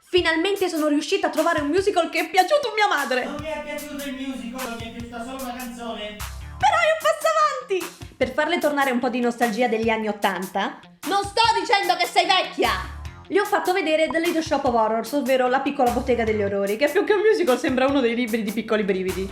Finalmente sono riuscita a trovare un musical che è piaciuto a mia madre! Non mi è piaciuto il musical, mi è piaciuta solo una canzone. Però è un passo avanti! Per farle tornare un po' di nostalgia degli anni '80, non sto dicendo che sei vecchia! Gli ho fatto vedere The Little Shop of Horrors, ovvero La piccola bottega degli orrori, che più che un musical sembra uno dei libri di piccoli brividi.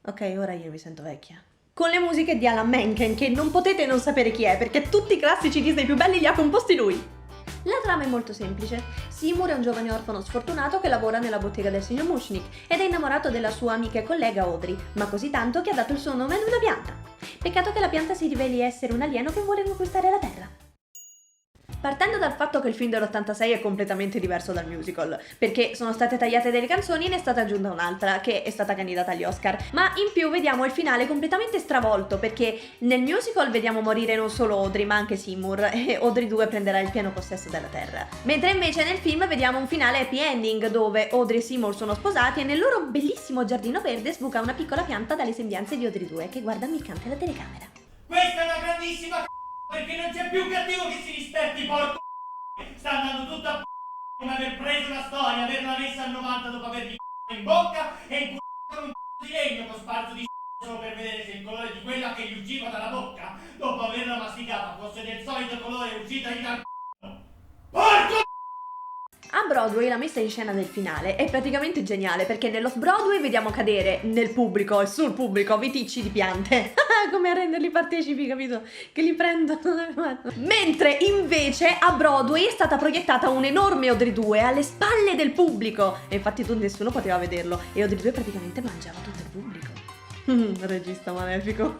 Ok, ora io mi sento vecchia. Con le musiche di Alan Menken, che non potete non sapere chi è, perché tutti i classici Disney più belli li ha composti lui. La trama è molto semplice. Seymour è un giovane orfano sfortunato che lavora nella bottega del signor Mushnick ed è innamorato della sua amica e collega Audrey, ma così tanto che ha dato il suo nome ad una pianta. Peccato che la pianta si riveli essere un alieno che vuole conquistare la Terra. Partendo dal fatto che il film dell'86 è completamente diverso dal musical, perché sono state tagliate delle canzoni e ne è stata aggiunta un'altra, che è stata candidata agli Oscar, ma in più vediamo il finale completamente stravolto, perché nel musical vediamo morire non solo Audrey ma anche Seymour, e Audrey 2 prenderà il pieno possesso della Terra. Mentre invece nel film vediamo un finale happy ending, dove Audrey e Seymour sono sposati e nel loro bellissimo giardino verde sbuca una piccola pianta dalle sembianze di Audrey 2 che guarda ammiccante la telecamera. Questa è una grandissima perché non c'è più cattivo che si rispetti, porco. Sta andando tutto a come aver preso una storia, averla messa al 90 dopo avergli in bocca e inculato con un di legno cosparso di solo per vedere se il colore di quella che gli usciva dalla bocca dopo averla masticata fosse del solito colore uscitagli dal porco. A Broadway la messa in scena del finale è praticamente geniale perché nell'off-Broadway vediamo cadere nel pubblico e sul pubblico viticci di piante. Come a renderli partecipi, capito? Che li prendono. Mentre invece a Broadway è stata proiettata un'enorme Audrey 2 alle spalle del pubblico. E infatti nessuno poteva vederlo e Audrey 2 praticamente mangiava tutto il pubblico. Regista malefico.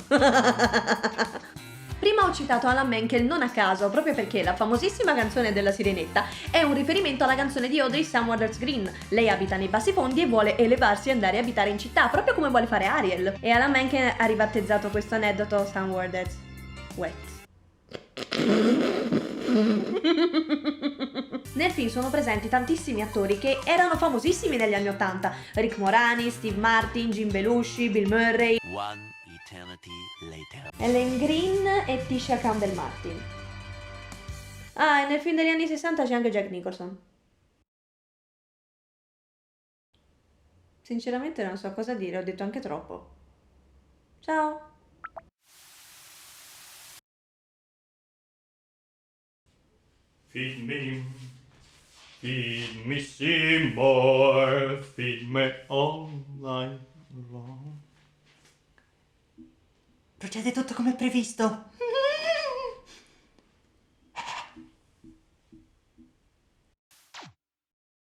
Prima ho citato Alan Menken non a caso, proprio perché la famosissima canzone della Sirenetta è un riferimento alla canzone di Audrey Somewhere That's Green. Lei abita nei bassi fondi e vuole elevarsi e andare a abitare in città, proprio come vuole fare Ariel. E Alan Menken ha ribattezzato questo aneddoto Somewhere That's Wet. Nel film sono presenti tantissimi attori che erano famosissimi negli anni '80. Rick Moranis, Steve Martin, Jim Belushi, Bill Murray, One eternity later. Ellen Green e Tisha Campbell Martin. Ah, e nel film degli anni '60 c'è anche Jack Nicholson. Sinceramente non so cosa dire, ho detto anche troppo. Ciao! Feed me Seymour, feed me all night long. Procede tutto come previsto.